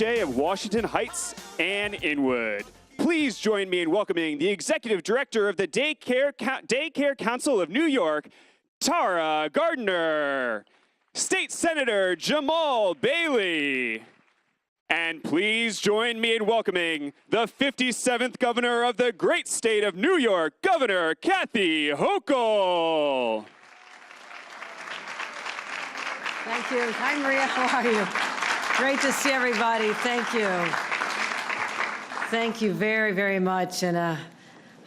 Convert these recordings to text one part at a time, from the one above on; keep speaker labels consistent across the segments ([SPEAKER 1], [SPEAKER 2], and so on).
[SPEAKER 1] cliche of Washington Heights and Inwood. Please join me in welcoming the Executive Director of the Daycare Council of New York, Tara Gardner, State Senator Jamal Bailey, and please join me in welcoming the 57th Governor of the great state of New York, Governor Kathy Hochul.
[SPEAKER 2] Thank you. Hi, Maria. How are you? Great to see everybody. Thank you. Thank you very, very much. And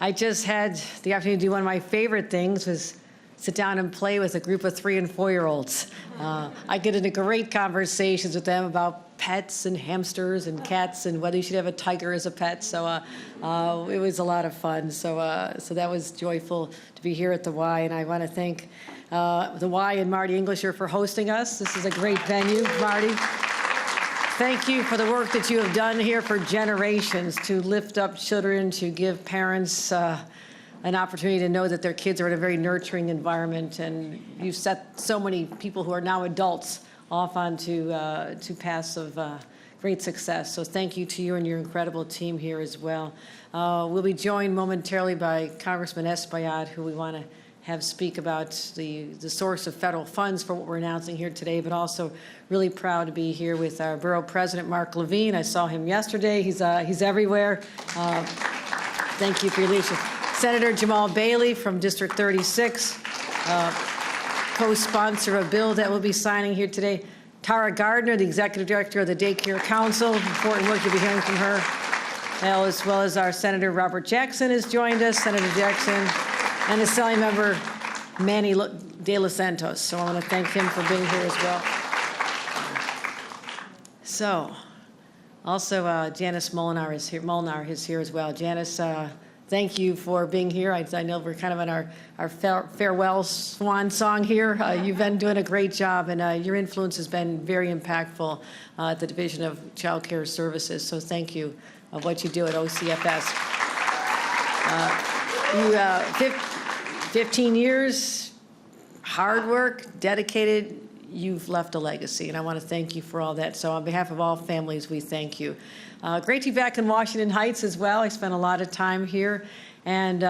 [SPEAKER 2] I just had the opportunity to do one of my favorite things, was sit down and play with a group of 3- and 4-year-olds. I get into great conversations with them about pets and hamsters and cats and whether you should have a tiger as a pet. So it was a lot of fun. So that was joyful to be here at the Y. And I want to thank the Y and Marty Englisher for hosting us. This is a great venue, Marty. Thank you for the work that you have done here for generations to lift up children, to give parents an opportunity to know that their kids are in a very nurturing environment. And you've set so many people who are now adults off onto paths of great success. So thank you to you and your incredible team here as well. We'll be joined momentarily by Congressman Espaillat, who we want to have speak about the source of federal funds for what we're announcing here today, but also really proud to be here with our Borough President, Mark Levine. I saw him yesterday. He's everywhere. Thank you for your leadership. Senator Jamal Bailey from District 36, co-sponsor of a bill that we'll be signing here today. Tara Gardner, the Executive Director of the Daycare Council. Important work you'll be hearing from her. As well as our Senator Robert Jackson has joined us, Senator Jackson, and Assembly Member Manny De Los Santos. So I want to thank him for being here as well. So, also Janice Molinar is here as well. Janice, thank you for being here. I know we're kind of in our farewell swan song here. You've been doing a great job, and your influence has been very impactful at the Division of Child Care Services. So thank you of what you do at OCFS. 15 years, hard work, dedicated, you've left a legacy, and I want to thank you for all that. So on behalf of all families, we thank you. Great to be back in Washington Heights as well. I spent a lot of time here, and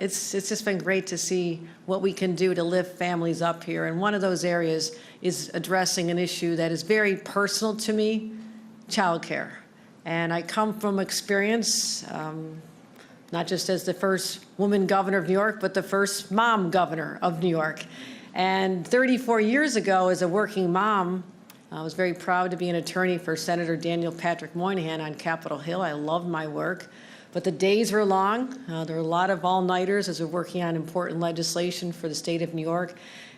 [SPEAKER 2] it's just been great to see what we can do to lift families up here. And one of those areas is addressing an issue that is very personal to me, childcare. And I come from experience, not just as the first woman governor of New York, but the first mom governor of New York. And 34 years ago, as a working mom, I was very proud to be an attorney for Senator Daniel Patrick Moynihan on Capitol Hill. I loved my work, but the days were long. There were a lot of all-nighters as we're working on important legislation for the state of New York.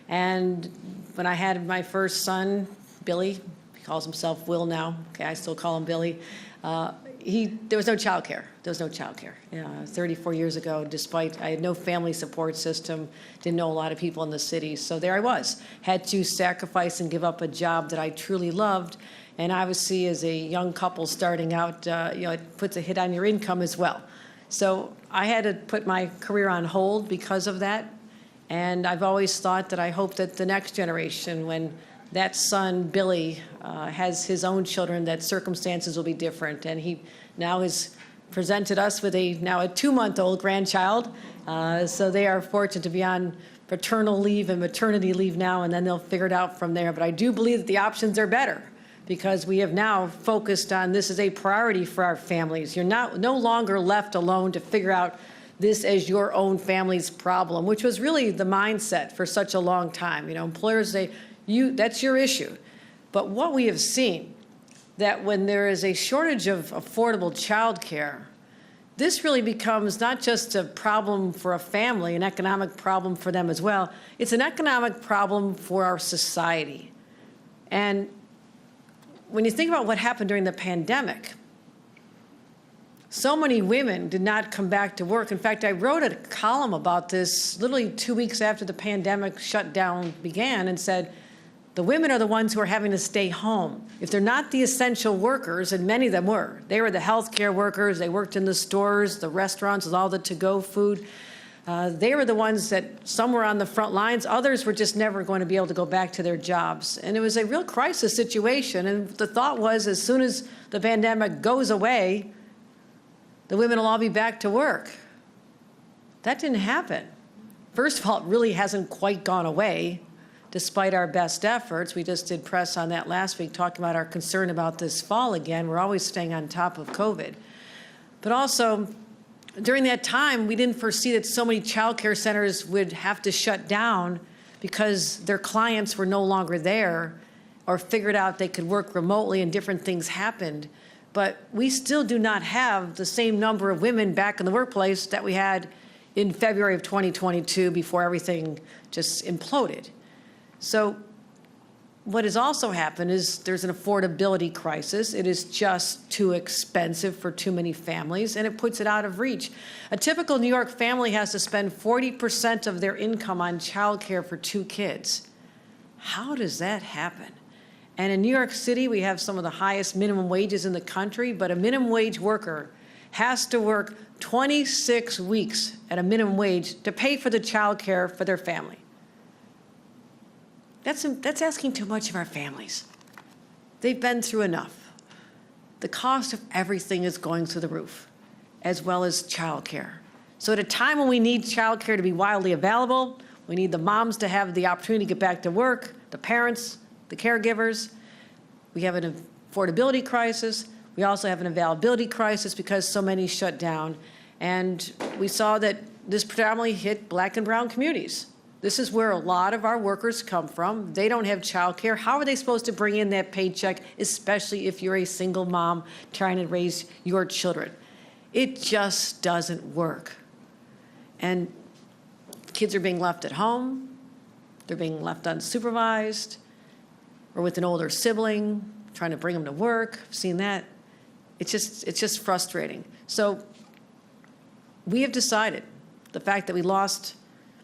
[SPEAKER 2] And when I had my first son, Billy, he calls himself Will now, okay, I still call him Billy, there was no child care. There was no child care. 34 years ago, despite I had no family support system, didn't know a lot of people in the city. So there I was, had to sacrifice and give up a job that I truly loved. And obviously, as a young couple starting out, it puts a hit on your income as well. So I had to put my career on hold because of that. And I've always thought that I hope that the next generation, when that son, Billy, has his own children, that circumstances will be different. And he now has presented us with now a 2-month-old grandchild. So they are fortunate to be on paternal leave and maternity leave now, and then they'll figure it out from there. But I do believe that the options are better, because we have now focused on this as a priority for our families. You're no longer left alone to figure out this as your own family's problem, which was really the mindset for such a long time. Employers say, that's your issue. But what we have seen, that when there is a shortage of affordable child care, this really becomes not just a problem for a family, an economic problem for them as well. It's an economic problem for our society. And when you think about what happened during the pandemic, so many women did not come back to work. In fact, I wrote a column about this literally 2 weeks after the pandemic shutdown began and said, the women are the ones who are having to stay home. If they're not the essential workers, and many of them were, they were the healthcare workers, they worked in the stores, the restaurants, with all the to-go food. They were the ones that some were on the front lines, others were just never going to be able to go back to their jobs. And it was a real crisis situation. And the thought was, as soon as the pandemic goes away, the women will all be back to work. That didn't happen. First of all, it really hasn't quite gone away, despite our best efforts. We just did press on that last week, talking about our concern about this fall again. We're always staying on top of COVID. But also, during that time, we didn't foresee that so many child care centers would have to shut down because their clients were no longer there or figured out they could work remotely and different things happened. But we still do not have the same number of women back in the workplace that we had in February of 2022 before everything just imploded. So what has also happened is there's an affordability crisis. It is just too expensive for too many families, and it puts it out of reach. A typical New York family has to spend 40% of their income on childcare for 2 kids. How does that happen? And in New York City, we have some of the highest minimum wages in the country, but a minimum wage worker has to work 26 weeks at a minimum wage to pay for the childcare for their family. That's asking too much of our families. They've been through enough. The cost of everything is going through the roof, as well as childcare. So at a time when we need childcare to be widely available, we need the moms to have the opportunity to get back to work, the parents, the caregivers. We have an affordability crisis. We also have an availability crisis because so many shut down. And we saw that this predominantly hit Black and brown communities. This is where a lot of our workers come from. They don't have childcare. How are they supposed to bring in that paycheck, especially if you're a single mom trying to raise your children? It just doesn't work. And kids are being left at home. They're being left unsupervised or with an older sibling, trying to bring them to work. I've seen that. It's just frustrating. So we have decided the fact that we lost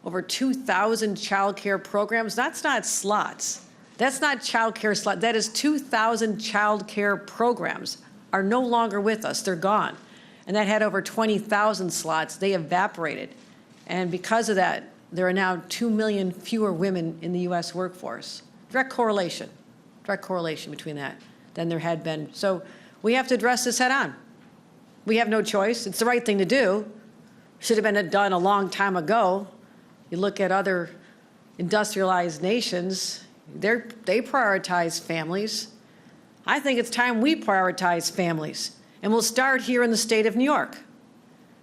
[SPEAKER 2] over 2,000 child care programs, that's not slots. That's not child care slots. That is 2,000 child care programs are no longer with us. They're gone. And that had over 20,000 slots. They evaporated. And because of that, there are now 2 million fewer women in the U.S. workforce. Direct correlation between that than there had been. So we have to address this head on. We have no choice. It's the right thing to do. Should have been done a long time ago. You look at other industrialized nations, they prioritize families. I think it's time we prioritize families. And we'll start here in the state of New York.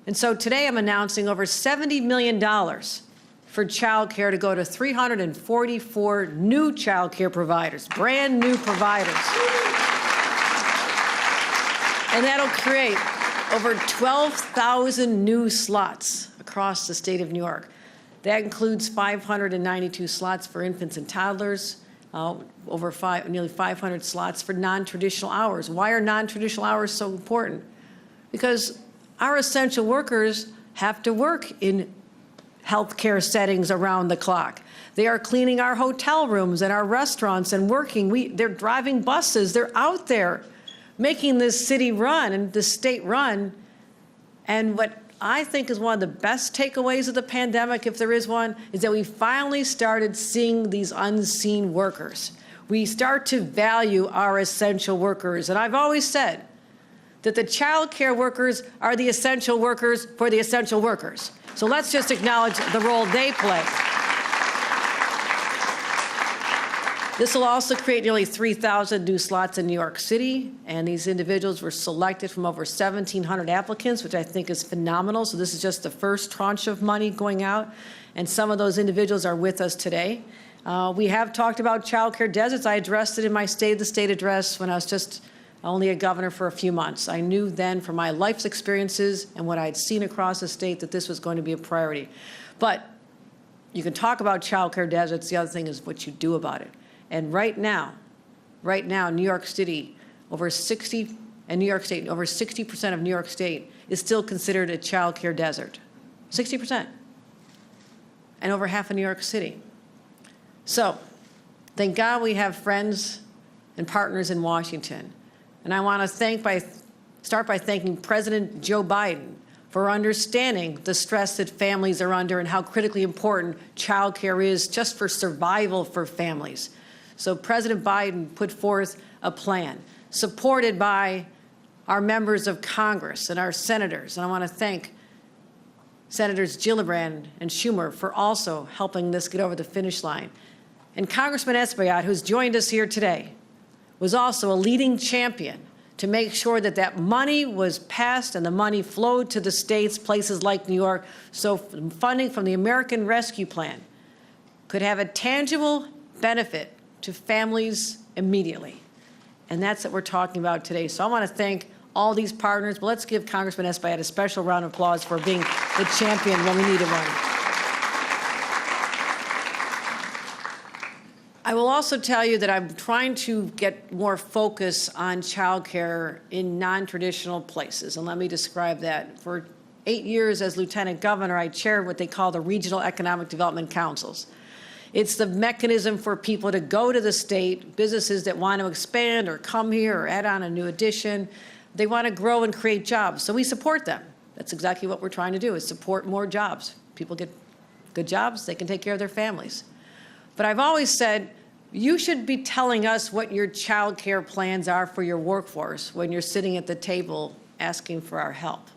[SPEAKER 2] And so today I'm announcing over $70 million for child care to go to 344 new child care providers, brand new providers. And that'll create over 12,000 new slots across the state of New York. That includes 592 slots for infants and toddlers, nearly 500 slots for non-traditional hours. Why are non-traditional hours so important? Because our essential workers have to work in healthcare settings around the clock. They are cleaning our hotel rooms and our restaurants and working. They're driving buses. They're out there making this city run and this state run. And what I think is one of the best takeaways of the pandemic, if there is one, is that we finally started seeing these unseen workers. We start to value our essential workers. And I've always said that the child care workers are the essential workers for the essential workers. So let's just acknowledge the role they play. This will also create nearly 3,000 new slots in New York City, and these individuals were selected from over 1,700 applicants, which I think is phenomenal. So this is just the first tranche of money going out, and some of those individuals are with us today. We have talked about child care deserts. I addressed it in my State of the State address when I was just only a governor for a few months. I knew then from my life's experiences and what I'd seen across the state that this was going to be a priority. But you can talk about child care deserts. The other thing is what you do about it. And right now, New York City, over 60% of New York State is still considered a child care desert. 60%. And over half of New York City. So, thank God we have friends and partners in Washington. And I want to start by thanking President Joe Biden for understanding the stress that families are under and how critically important childcare is just for survival for families. So President Biden put forth a plan supported by our members of Congress and our senators. And I want to thank Senators Gillibrand and Schumer for also helping this get over the finish line. And Congressman Espaillat, who's joined us here today, was also a leading champion to make sure that that money was passed and the money flowed to the states, places like New York, so funding from the American Rescue Plan could have a tangible benefit to families immediately. And that's what we're talking about today. So I want to thank all these partners, but let's give Congressman Espaillat a special round of applause for being the champion when we needed one. I will also tell you that I'm trying to get more focus on childcare in non-traditional places, and let me describe that. For 8 years as Lieutenant Governor, I chaired what they call the Regional Economic Development Councils. It's the mechanism for people to go to the state, businesses that want to expand or come here or add on a new addition. They want to grow and create jobs, so we support them. That's exactly what we're trying to do, is support more jobs. People get good jobs, they can take care of their families. But I've always said, you should be telling us what your child care plans are for your workforce when you're sitting at the table asking for our help.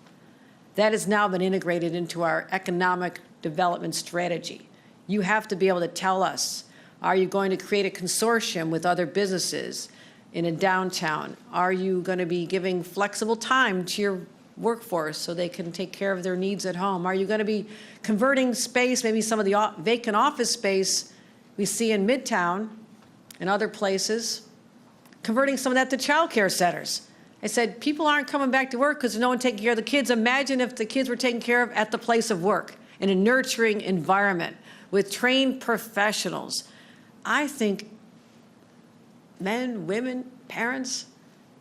[SPEAKER 2] That has now been integrated into our economic development strategy. You have to be able to tell us, are you going to create a consortium with other businesses in a downtown? Are you going to be giving flexible time to your workforce so they can take care of their needs at home? Are you going to be converting space, maybe some of the vacant office space we see in Midtown and other places, converting some of that to child care centers? I said, people aren't coming back to work because there's no one taking care of the kids. Imagine if the kids were taken care of at the place of work, in a nurturing environment with trained professionals. I think men, women, parents,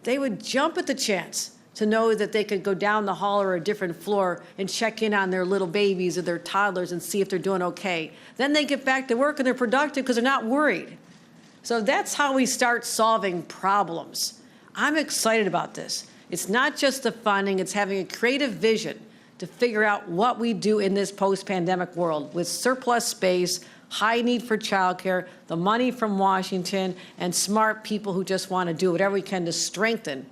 [SPEAKER 2] they would jump at the chance to know that they could go down the hall or a different floor and check in on their little babies or their toddlers and see if they're doing okay. Then they get back to work and they're productive because they're not worried. So that's how we start solving problems. I'm excited about this. It's not just the funding, it's having a creative vision to figure out what we do in this post-pandemic world with surplus space, high need for childcare, the money from Washington, and smart people who just want to do whatever we can to strengthen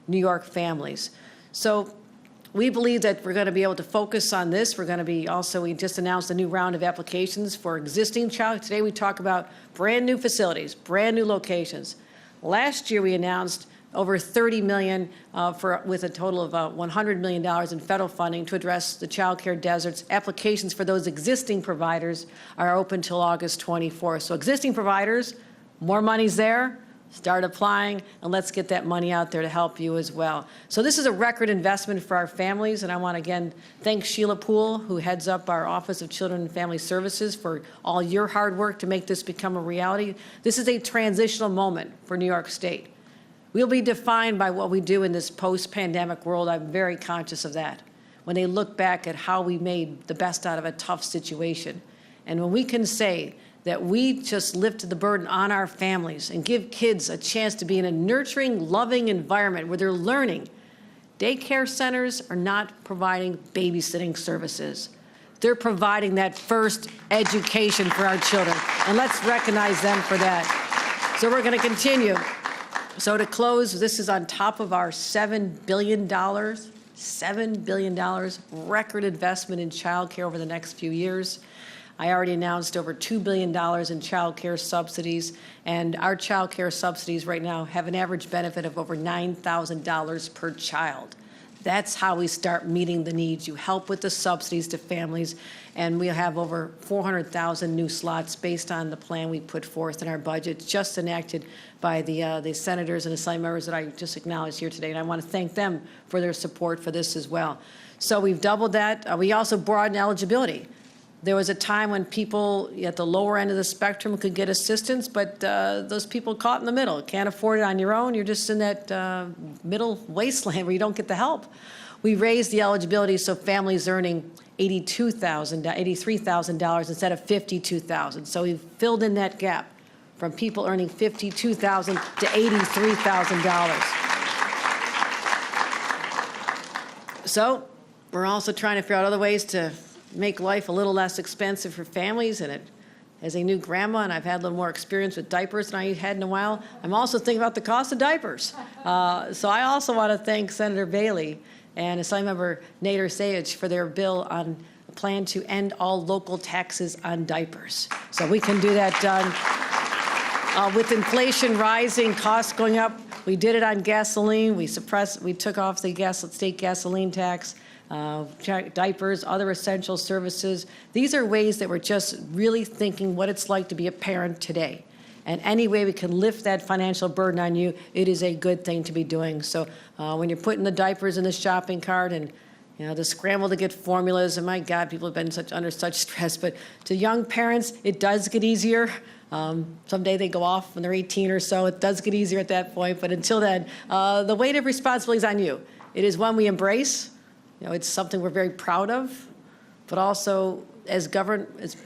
[SPEAKER 2] New York families. So we believe that we're going to be able to focus on this. We're going to be also, we just announced a new round of applications for existing child. Today we talk about brand new facilities, brand new locations. Last year we announced over $30 million with a total of $100 million in federal funding to address the child care deserts. Applications for those existing providers are open till August 24th. So existing providers, more money's there. Start applying, and let's get that money out there to help you as well. So this is a record investment for our families, and I want to again thank Sheila Poole, who heads up our Office of Children and Family Services, for all your hard work to make this become a reality. This is a transitional moment for New York State. We'll be defined by what we do in this post-pandemic world. I'm very conscious of that. When they look back at how we made the best out of a tough situation, and when we can say that we just lifted the burden on our families and give kids a chance to be in a nurturing, loving environment where they're learning. Daycare centers are not providing babysitting services. They're providing that first education for our children, and let's recognize them for that. So we're going to continue. So to close, this is on top of our $7 billion record investment in child care over the next few years. I already announced over $2 billion in child care subsidies, and our child care subsidies right now have an average benefit of over $9,000 per child. That's how we start meeting the needs. You help with the subsidies to families, and we'll have over 400,000 new slots based on the plan we put forth in our budget, just enacted by the senators and assembly members that I just acknowledged here today, and I want to thank them for their support for this as well. So we've doubled that. We also broadened eligibility. There was a time when people at the lower end of the spectrum could get assistance, but those people caught in the middle can't afford it on your own. You're just in that middle wasteland where you don't get the help. We raised the eligibility so families earning $83,000 instead of $52,000. So we've filled in that gap from people earning $52,000 to $83,000. So We're also trying to figure out other ways to make life a little less expensive for families. And as a new grandma, and I've had a little more experience with diapers than I had in a while, I'm also thinking about the cost of diapers. So I also want to thank Senator Bailey and Assemblymember Nader Sayegh for their bill on a plan to end all local taxes on diapers. So we can do that done. With inflation rising, costs going up, we did it on gasoline. We took off the state gasoline tax, diapers, other essential services. These are ways that we're just really thinking what it's like to be a parent today. And any way we can lift that financial burden on you, it is a good thing to be doing. So when you're putting the diapers in the shopping cart and the scramble to get formulas, and my God, people have been under such stress. But to young parents, it does get easier. Someday they go off when they're 18 or so. It does get easier at that point. But until then, the weight of responsibility is on you. It is one we embrace. It's something we're very proud of. But also, as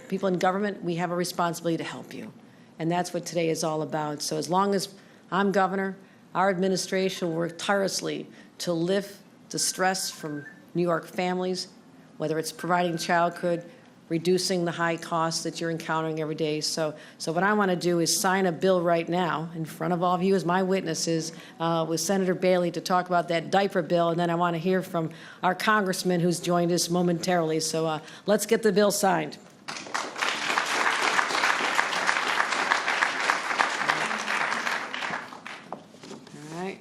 [SPEAKER 2] people in government, we have a responsibility to help you. And that's what today is all about. So as long as I'm governor, our administration will work tirelessly to lift the stress from New York families, whether it's providing childcare, reducing the high costs that you're encountering every day. So what I want to do is sign a bill right now in front of all of you as my witnesses with Senator Bailey to talk about that diaper bill, and then I want to hear from our congressman who's joined us momentarily. So let's get the bill signed. All right.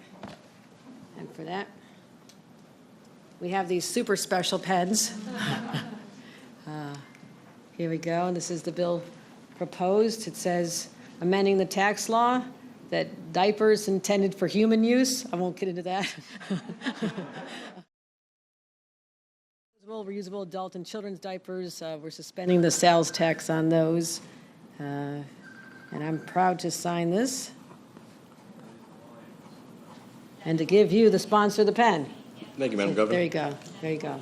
[SPEAKER 2] And for that, we have these super special pens. Here we go, and this is the bill proposed. It says, amending the tax law that diapers intended for human use. I won't get into that. Reusable adult and children's diapers. We're suspending the sales tax on those. And I'm proud to sign this. And to give you, the sponsor, the pen.
[SPEAKER 3] Thank you, Madam Governor.
[SPEAKER 2] There you go. There you go.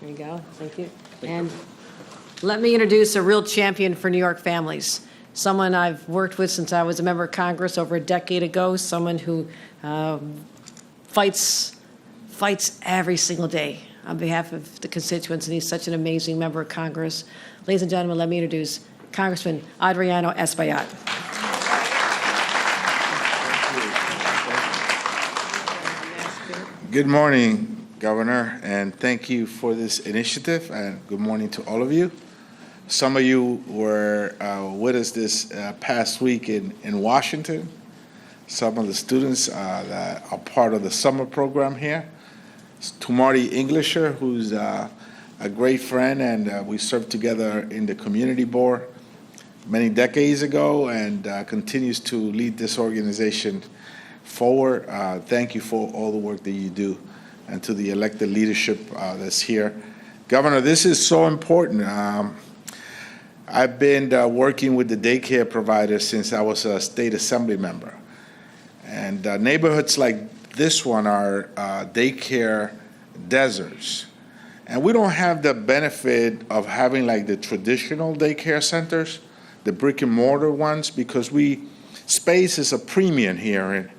[SPEAKER 2] There you go. Thank you. And let me introduce a real champion for New York families, someone I've worked with since I was a member of Congress over a decade ago, someone who fights every single day on behalf of the constituents, and he's such an amazing member of Congress. Ladies and gentlemen, let me introduce Congressman Espaillat.
[SPEAKER 4] Good morning, Governor, and thank you for this initiative, and good morning to all of you. Some of you were with us this past week in Washington. Some of the students that are part of the summer program here. To Marty Englisher, who's a great friend, and we served together in the community board many decades ago, and continues to lead this organization forward. Thank you for all the work that you do, and to the elected leadership that's here. Governor, this is so important. I've been working with the daycare providers since I was a state assembly member. And neighborhoods like this one are daycare deserts. And we don't have the benefit of having like the traditional daycare centers, the brick and mortar ones, because space is a premium here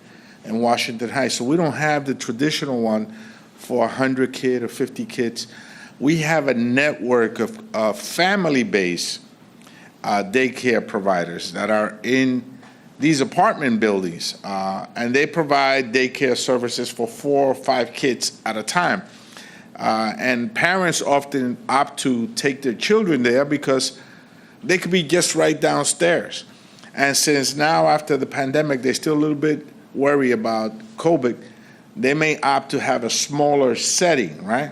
[SPEAKER 4] in Washington Heights. So we don't have the traditional one for 100 kids or 50 kids. We have a network of family-based daycare providers that are in these apartment buildings, and they provide daycare services for 4 or 5 kids at a time. And parents often opt to take their children there because they could be just right downstairs. And since now, after the pandemic, they're still a little bit worried about COVID, they may opt to have a smaller setting, right?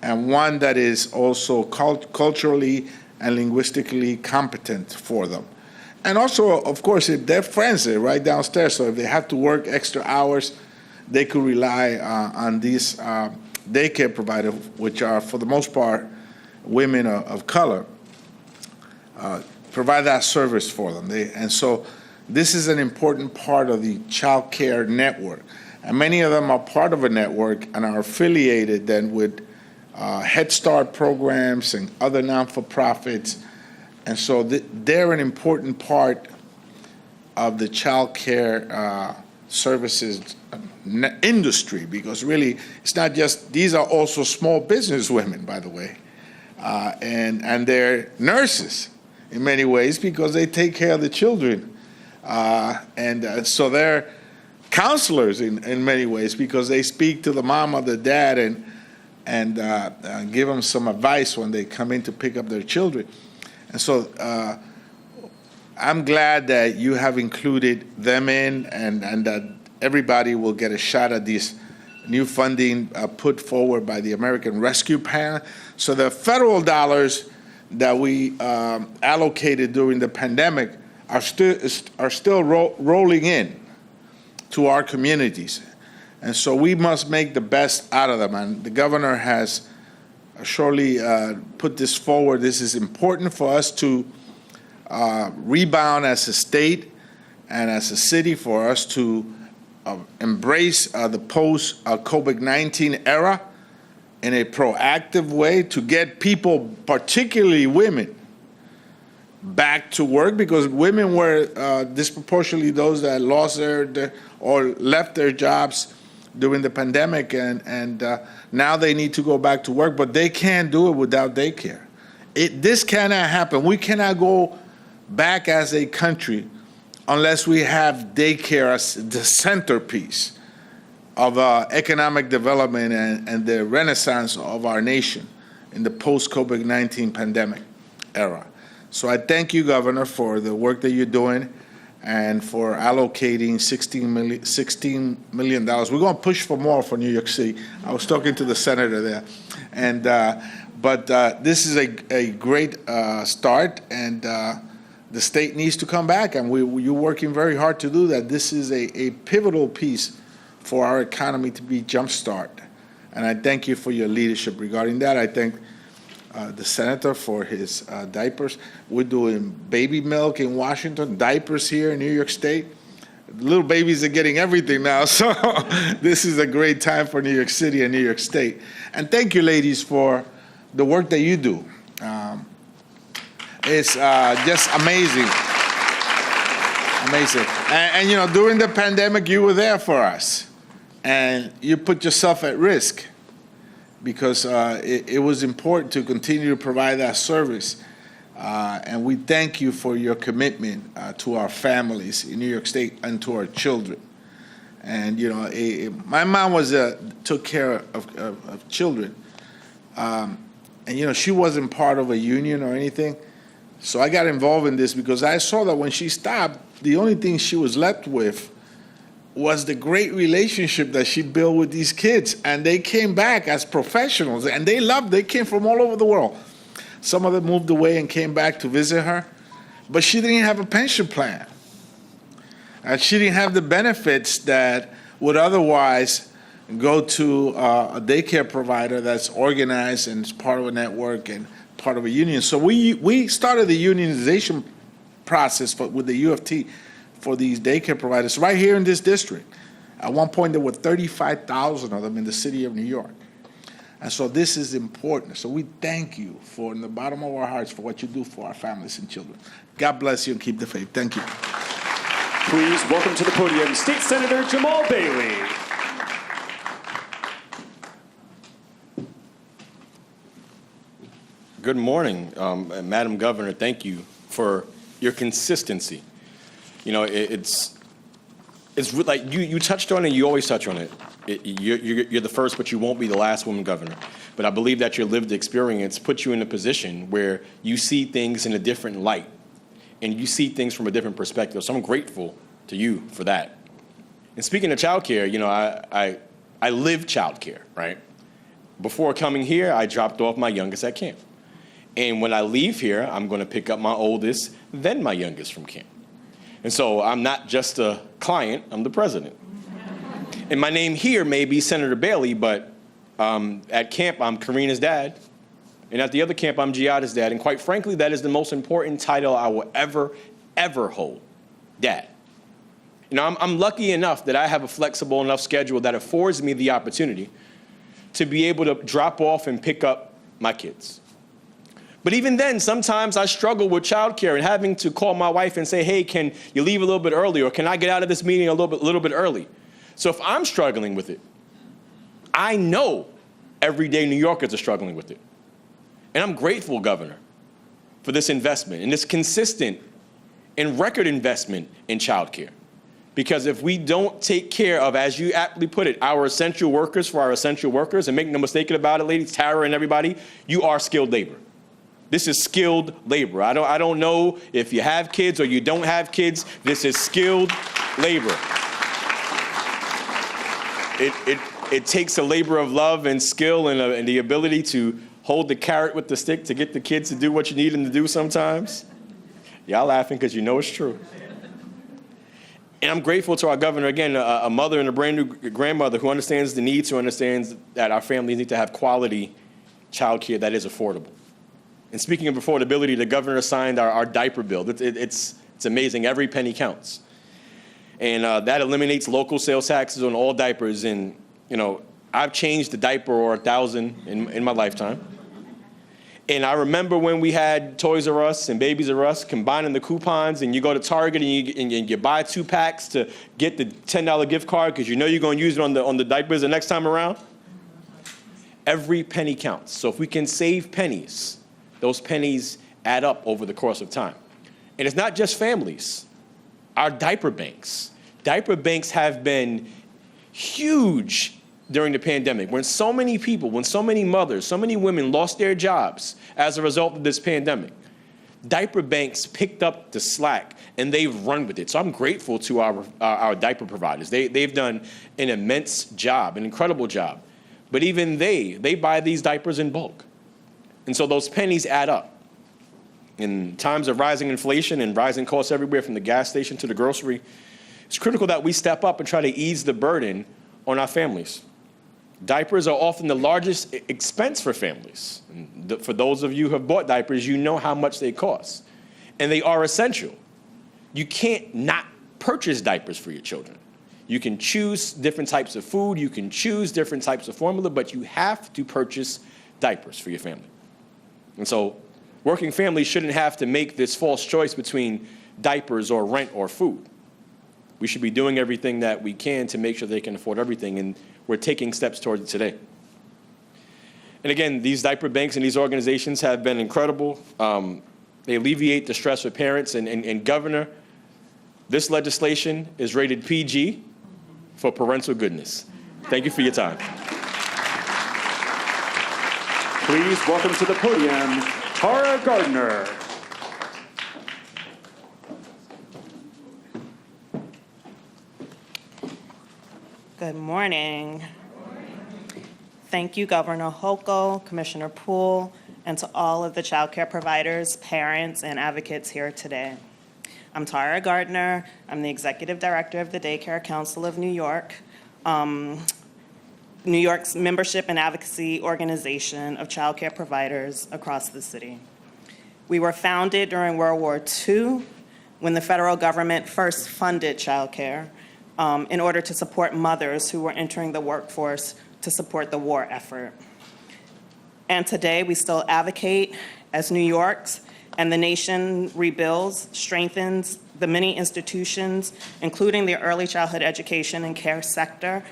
[SPEAKER 4] And one that is also culturally and linguistically competent for them. And also, of course, if their friends are right downstairs, so if they have to work extra hours, they could rely on these daycare providers, which are, for the most part, women of color, provide that service for them. And so this is an important part of the child care network. And many of them are part of a network and are affiliated then with Head Start programs and other non-for-profits. And so they're an important part of the child care services industry, because really it's not just, these are also small business women, by the way, and they're nurses in many ways because they take care of the children, so they're counselors in many ways because they speak to the mom or the dad and give them some advice when they come in to pick up their children. And so I'm glad that you have included them in, and that everybody will get a shot at this new funding put forward by the American Rescue Plan. So the federal dollars that we allocated during the pandemic are still rolling in to our communities. And so we must make the best out of them. And the governor has surely put this forward. This is important for us to rebound as a state and as a city, for us to embrace the post-COVID-19 era in a proactive way, to get people, particularly women, back to work, because women were disproportionately those that lost their or left their jobs during the pandemic, and now they need to go back to work, but they can't do it without daycare. This cannot happen. We cannot go back as a country unless we have daycare as the centerpiece of economic development and the renaissance of our nation in the post-COVID-19 pandemic era. So I thank you, Governor, for the work that you're doing and for allocating $16 million. We're going to push for more for New York City. I was talking to the senator there. And but this is a great start, and the state needs to come back, and you're working very hard to do that. This is a pivotal piece for our economy to be jump-start. And I thank you for your leadership regarding that. I thank the senator for his diapers. We're doing baby milk in Washington, diapers here in New York State. Little babies are getting everything now, so this is a great time for New York City and New York State. And thank you, ladies, for the work that you do. It's just amazing. Amazing. And, you know, during the pandemic, you were there for us, and you put yourself at risk because it was important to continue to provide that service. And we thank you for your commitment to our families in New York State and to our children. And, you know, my mom took care of children. And, you know, she wasn't part of a union or anything. So I got involved in this because I saw that when she stopped, the only thing she was left with was the great relationship that she built with these kids. And they came back as professionals, and they came from all over the world. Some of them moved away and came back to visit her, but she didn't have a pension plan. And she didn't have the benefits that would otherwise go to a daycare provider that's organized and is part of a network and part of a union. So we started the unionization process with the U of T for these daycare providers right here in this district. At one point, there were 35,000 of them in the city of New York. And so this is important. So we thank you in the bottom of our hearts for what you do for our families and children. God bless you and keep the faith. Thank you.
[SPEAKER 1] Please welcome to the podium State Senator Jamal Bailey.
[SPEAKER 3] Good morning, Madam Governor. Thank you for your consistency. You know, it's like you touched on it. You always touch on it. You're the first, but you won't be the last woman governor. But I believe that your lived experience puts you in a position where you see things in a different light, and you see things from a different perspective. So I'm grateful to you for that. And speaking of childcare, you know, I live childcare, right? Before coming here, I dropped off my youngest at camp. And when I leave here, I'm going to pick up my oldest, then my youngest from camp. And so I'm not just a client, I'm the president. And my name here may be Senator Bailey, but at camp, I'm Karina's dad. And at the other camp, I'm Giada's dad. And quite frankly, that is the most important title I will ever hold, dad. You know, I'm lucky enough that I have a flexible enough schedule that affords me the opportunity to be able to drop off and pick up my kids. But even then, sometimes I struggle with childcare and having to call my wife and say, hey, can you leave a little bit early, or can I get out of this meeting a little bit early? So if I'm struggling with it, I know everyday New Yorkers are struggling with it. And I'm grateful, Governor, for this investment and this consistent and record investment in childcare. Because if we don't take care of, as you aptly put it, our essential workers for our essential workers, and make no mistake about it, ladies, Tara and everybody, you are skilled labor. This is skilled labor. I don't know if you have kids or you don't have kids. This is skilled labor. It takes a labor of love and skill and the ability to hold the carrot with the stick to get the kids to do what you need them to do sometimes. Y'all laughing because you know it's true. And I'm grateful to our governor, again, a mother and a brand new grandmother who understands the needs, who understands that our families need to have quality childcare that is affordable. And speaking of affordability, the governor signed our diaper bill. It's amazing. Every penny counts. And that eliminates local sales taxes on all diapers. And, you know, I've changed a diaper or 1,000 in my lifetime. And I remember when we had Toys R Us and Babies R Us combining the coupons, and you go to Target and you buy 2 packs to get the $10 gift card because you know you're going to use it on the diapers the next time around. Every penny counts. So if we can save pennies, those pennies add up over the course of time. And it's not just families. Our diaper banks. Diaper banks have been huge during the pandemic, when so many people, when so many mothers, so many women lost their jobs as a result of this pandemic. Diaper banks picked up the slack, and they've run with it. So I'm grateful to our diaper providers. They've done an immense job, an incredible job. But even they buy these diapers in bulk. And so those pennies add up. In times of rising inflation and rising costs everywhere from the gas station to the grocery, it's critical that we step up and try to ease the burden on our families. Diapers are often the largest expense for families. And for those of you who have bought diapers, you know how much they cost. And they are essential. You can't not purchase diapers for your children. You can choose different types of food, you can choose different types of formula, but you have to purchase diapers for your family. And so working families shouldn't have to make this false choice between diapers or rent or food. We should be doing everything that we can to make sure they can afford everything, and we're taking steps towards it today. And again, these diaper banks and these organizations have been incredible. They alleviate the stress for parents, and Governor, this legislation is rated PG for parental goodness. Thank you for your time.
[SPEAKER 1] Please welcome to the podium, Tara Gardner.
[SPEAKER 5] Good morning. Thank you, Governor Hochul, Commissioner Poole, and to all of the child care providers, parents, and advocates here today. I'm Tara Gardner. I'm the Executive Director of the Daycare Council of New York, New York's membership and advocacy organization of child care providers across the city. We were founded during World War II when the federal government first funded child care in order to support mothers who were entering the workforce to support the war effort. And today we still advocate as New York's and the nation rebuilds, strengthens the many institutions, including the early childhood education and care sector,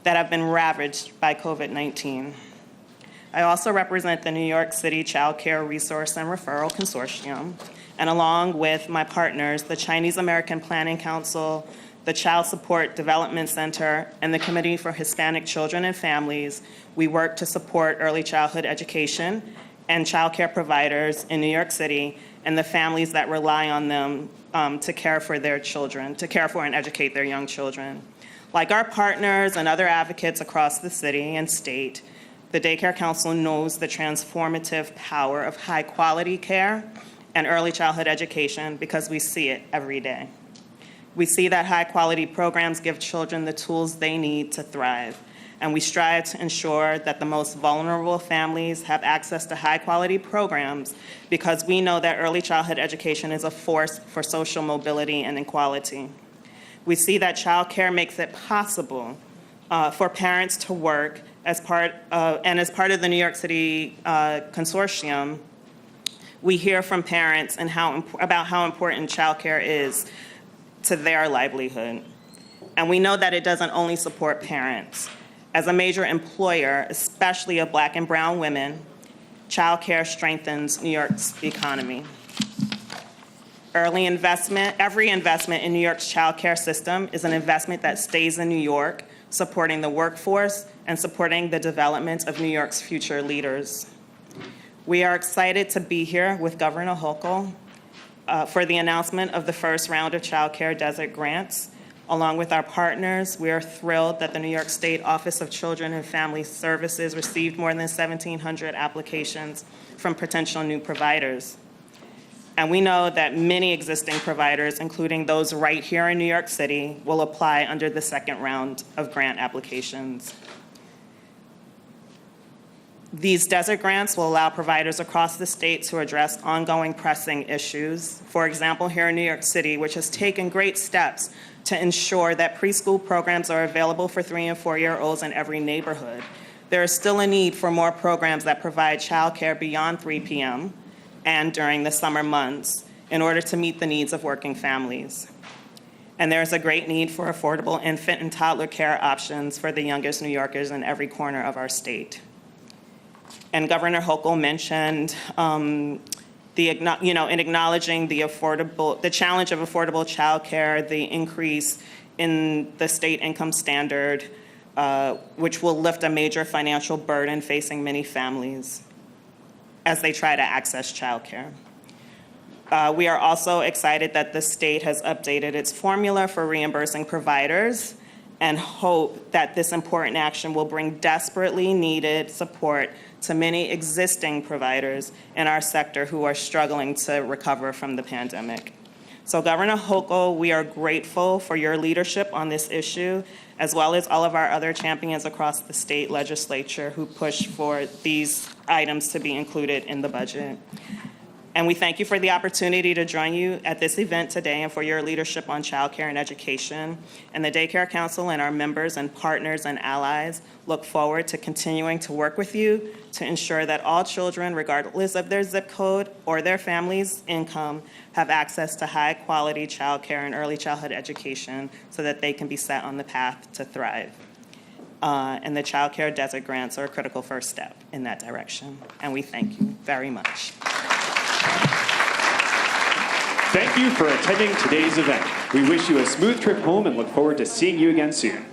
[SPEAKER 5] that have been ravaged by COVID-19. I also represent the New York City Child Care Resource and Referral Consortium, and along with my partners, the Chinese American Planning Council, the Child Support Development Center, and the Committee for Hispanic Children and Families, we work to support early childhood education and child care providers in New York City and the families that rely on them to care for their children, to care for and educate their young children. Like our partners and other advocates across the city and state, the Daycare Council knows the transformative power of high-quality care and early childhood education because we see it every day. We see that high-quality programs give children the tools they need to thrive, and we strive to ensure that the most vulnerable families have access to high-quality programs because we know that early childhood education is a force for social mobility and equality. We see that child care makes it possible for parents to work as part of the New York City consortium. we hear from parents and about how important childcare is to their livelihood. And we know that it doesn't only support parents. As a major employer, especially of Black and brown women, childcare strengthens New York's economy. Every investment in New York's childcare system is an investment that stays in New York, supporting the workforce and supporting the development of New York's future leaders. We are excited to be here with Governor Hochul for the announcement of the first round of childcare desert grants. Along with our partners, we are thrilled that the New York State Office of Children and Family Services received more than 1,700 applications from potential new providers. And we know that many existing providers, including those right here in New York City, will apply under the second round of grant applications. These desert grants will allow providers across the state to address ongoing pressing issues. For example, here in New York City, which has taken great steps to ensure that preschool programs are available for 3- and 4-year-olds in every neighborhood. There is still a need for more programs that provide childcare beyond 3 p.m. and during the summer months in order to meet the needs of working families. And there is a great need for affordable infant and toddler care options for the youngest New Yorkers in every corner of our state. And Governor Hochul mentioned in acknowledging the challenge of affordable childcare, the increase in the state income standard, which will lift a major financial burden facing many families as they try to access childcare. We are also excited that the state has updated its formula for reimbursing providers and hope that this important action will bring desperately needed support to many existing providers in our sector who are struggling to recover from the pandemic. So Governor Hochul, we are grateful for your leadership on this issue, as well as all of our other champions across the state legislature who push for these items to be included in the budget. And we thank you for the opportunity to join you at this event today and for your leadership on childcare and education. And the Daycare Council and our members and partners and allies look forward to continuing to work with you to ensure that all children, regardless of their zip code or their family's income, have access to high-quality childcare and early childhood education so that they can be set on the path to thrive. And the childcare desert grants are a critical first step in that direction. And we thank you very much.
[SPEAKER 1] Thank you for attending today's event. We wish you a smooth trip home and look forward to seeing you again soon.